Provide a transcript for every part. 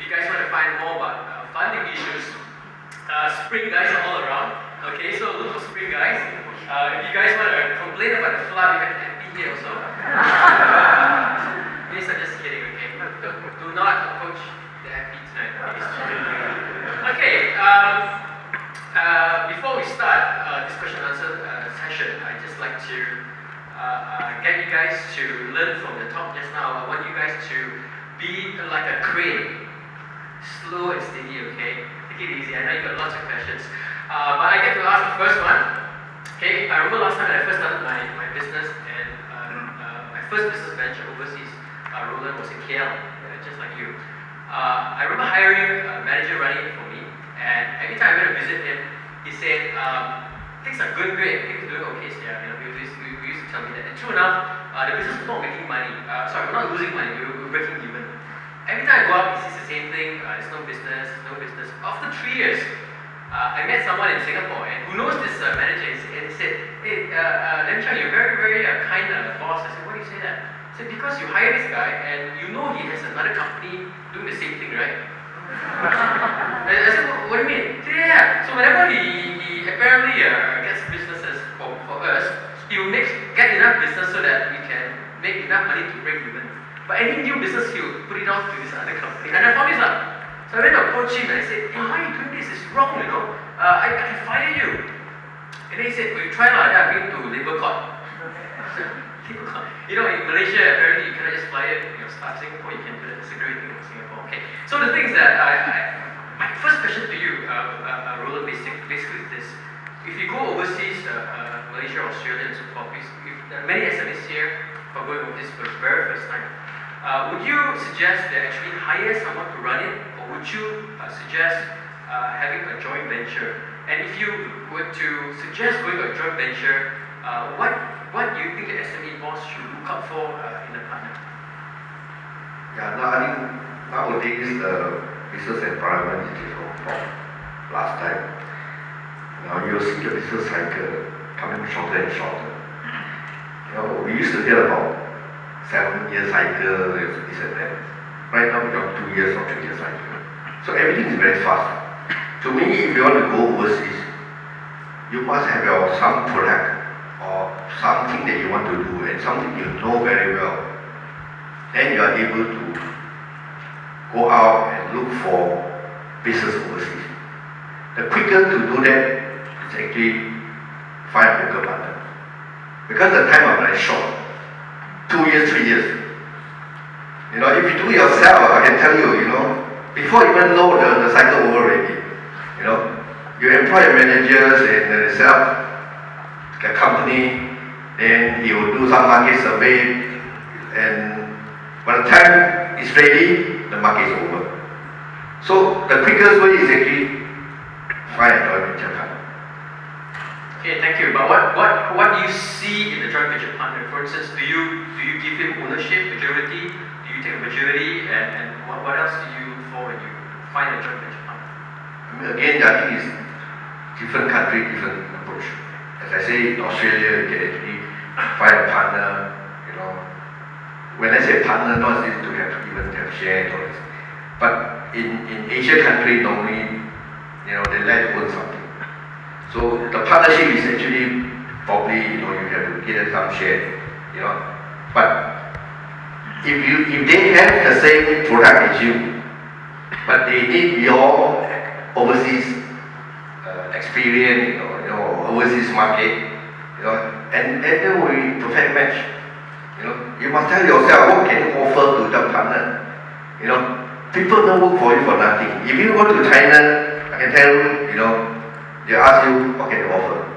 you guys want to find more about funding issues, spring guys are all around. Okay, so look for spring guys. If you guys want to complain about the flood, you have to be here also. Please, I'm just kidding, okay? Do not approach the FP tonight. Okay, before we start this question and answer session, I'd just like to get you guys to learn from the talk just now. I want you guys to be like a crane, slow and steady, okay? Take it easy, I know you got lots of questions. But I get to ask the first one. Okay, I remember last time when I first started my business, and my first business venture overseas, Roland was in KL, just like you. I remember hiring a manager running it for me, and every time I went to visit him, he said, things are going great, things are doing okay, so yeah, he used to tell me that. And true enough, the business was not making money. Sorry, we're not losing money, we were breaking even. Every time I go out, he says the same thing, there's no business, no business. After 3 years, I met someone in Singapore, and who knows this manager, and he said, hey, Len Chang, you're very, very kind boss. I said, why do you say that? He said, because you hire this guy, and you know he has another company doing the same thing, right? I said, what do you mean? He said, yeah. So whenever he apparently gets businesses for us, he will get enough business so that we can make enough money to break even. But any new business, he will put it off to this other company. And I found this out. So I went to approach him and I said, hey, why are you doing this? It's wrong, you know. I can fire you. And then he said, well, you try lah. Then I bring him to labor court. Labor court. You know, in Malaysia, apparently you cannot just fire your staff. Singapore, you can do the security thing in Singapore. Okay. So the thing is that my first question to you, Roland, basically is this. If you go overseas, Malaysia, Australia, and so forth, many SMEs here are going overseas for the very first time. Would you suggest they actually hire someone to run it, or would you suggest having a joint venture? And if you were to suggest going to a joint venture, what do you think the SME boss should look out for in a partner? Yeah, no, I think nowadays the business environment is different from last time. Now you'll see the business cycle coming shorter and shorter. You know, we used to hear about 7-year cycle, this and that. Right now we got 2 years or 3 year cycle. So everything is very fast. To me, if you want to go overseas, you must have some product or something that you want to do and something you know very well. Then you are able to go out and look for business overseas. The quicker to do that is actually find a local partner. Because the time of very short. 2 years, 3 years. You know, if you do it yourself, I can tell you, you know, before you even know the cycle over already. You know, you employ your managers and they set up a company, then he will do some market survey, and by the time it's ready, the market is over. So the quickest way is actually find a joint venture partner. Okay, thank you. But what do you see in the joint venture partner? For instance, do you give him ownership, majority? Do you take a majority? And what else do you look for when you find a joint venture partner? I mean, again, I think it's different country, different approach. As I say, in Australia, you can actually find a partner. You know, when I say partner, not just to even have shares or this. But in Asia country, normally, you know, they like to own something. So the partnership is actually probably, you know, you have to get some share, you know. But if they have the same product as you, but they need your overseas experience, you know, overseas market, you know, and then we perfect match. You know, you must tell yourself what can you offer to the partner. You know, people don't work for you for nothing. If you go to China, I can tell you, you know. They ask you, what can you offer?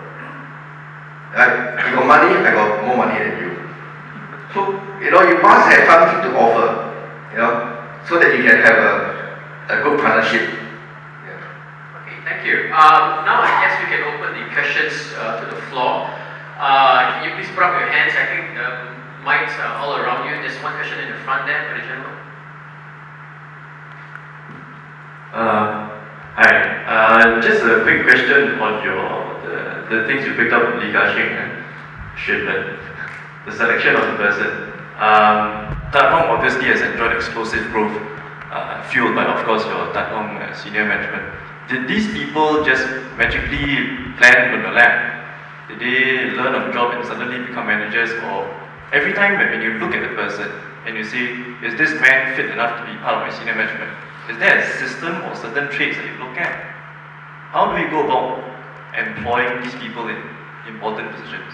Right? You got money, I got more money than you. So, you know, you must have something to offer, you know, so that you can have a good partnership. Yeah. Okay, thank you. Now I guess we can open the questions to the floor. Can you please put up your hands? I think the mics are all around you. There's one question in the front there for the gentleman. Hi. Just a quick question on the things you picked up from Li Ka-shing and Xuanren, the selection of the person. That home obviously has enjoyed explosive growth fueled by, of course, your Tat Hong senior management. Did these people just magically land on the lab? Did they learn on the job and suddenly become managers? Or every time when you look at the person and you say, is this man fit enough to be part of my senior management? Is there a system or certain traits that you look at? How do we go about employing these people in important positions?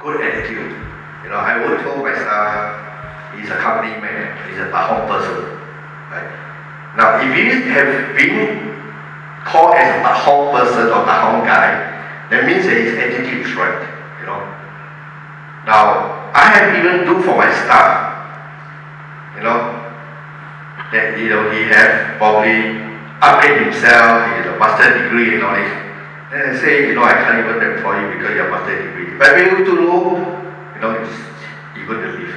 Good attitude. I would tell my staff, he's a company man, he's a Tat Hong person. Right? Now, if he have been called as a Tat Hong person or Tat Hong guy, that means that his attitude is right. Now, I have even do for my staff, that he have probably upgrade himself, he has a master degree and all this. Then I say, I can't even employ you because you have a master degree. If I pay you too low, you're going to leave.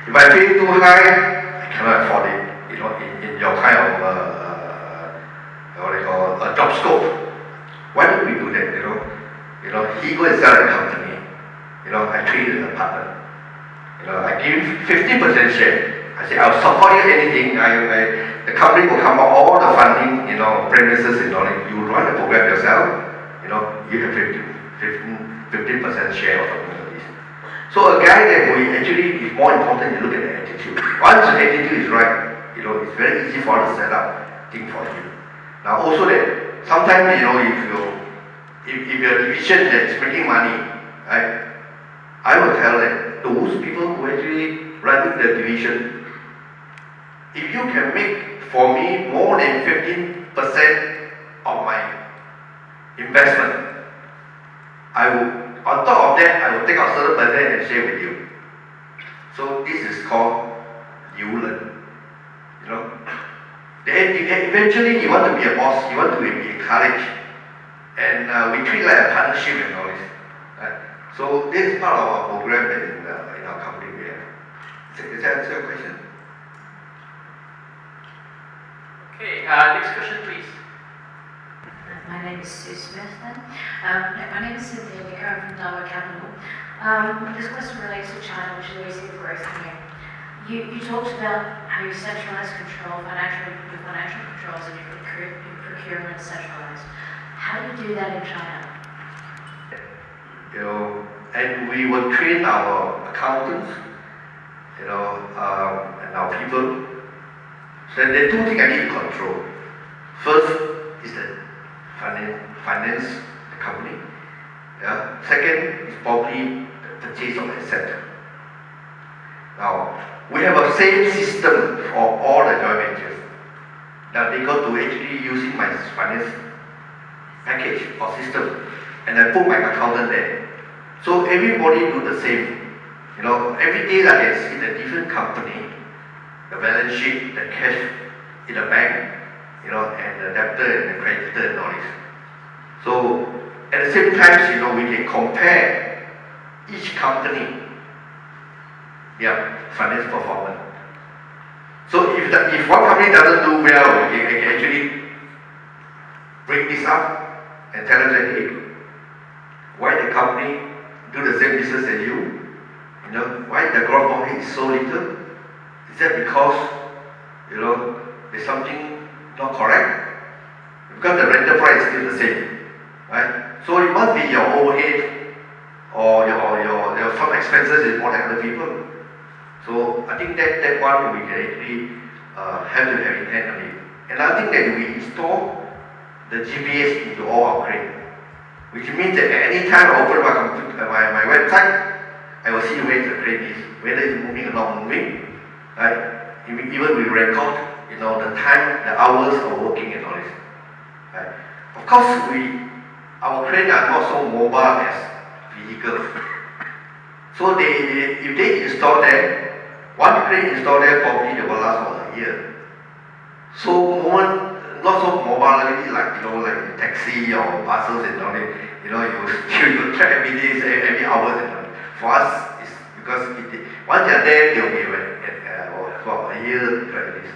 If I pay you too high, I cannot afford it. In your kind of what they call a job scope. Why don't we do that? He go and sell a company. I treat it as a partner. I give him 50% share. I say, I'll support you anything. The company will come up all the funding, premises and all that. You run the program yourself, you have 15% share or something like this. So a guy that we actually is more important to look at the attitude. Once the attitude is right, it's very easy for us to set up thing for you. Now also that sometimes if your division that is making money, right, I will tell that those people who actually running the division, if you can make for me more than 15% of my investment, I will, on top of that, I will take out certain percent and share with you. So this is called Yulen. Then eventually you want to be a boss, you want to be encouraged, and we treat like a partnership and all this. Right? So this is part of our program that in our company we have. Does that answer your question? Okay, next question please. My name is Sue Smith then. My name is Cynthia Nicker, I'm from Dharma Capital. This question relates to China, which is where we see the growth coming. You talked about how you centralize control, your financial controls and your procurement is centralized. How do you do that in China? And we will train our accountants, and our people. So there are two things I need to control. First is the finance the company. Yeah. Second is probably the purchase of asset. Now, we have a same system for all the joint ventures. Now they got to actually using my finance package or system, and I put my accountant there. So everybody do the same. Every day I can see the different company, the balance sheet, the cash in the bank, and the debtor and the creditor and all this. So at the same time, we can compare each company their finance performance. So if one company doesn't do well, you can actually bring this up and tell them that, hey, why the company do the same business as you? Why the gross profit is so little? Is that because there's something not correct? Because the rental price is still the same, right? So it must be your overhead or your some expenses is more than other people. So I think that one we can actually have to have in hand on it. And I think that we install the GPS into all our crane, which means that at any time I open my computer, my website, I will see where the crane is, whether it's moving or not moving, right? Even we record, the time, the hours of working and all this, right? Of course, our crane are not so mobile as vehicles. So if they install there, one crane installed there probably they will last for a year. So not so mobility like like taxi or buses and all that. You track every day, every hour and all. For us, it's because once they are there, they'll be for a year like this.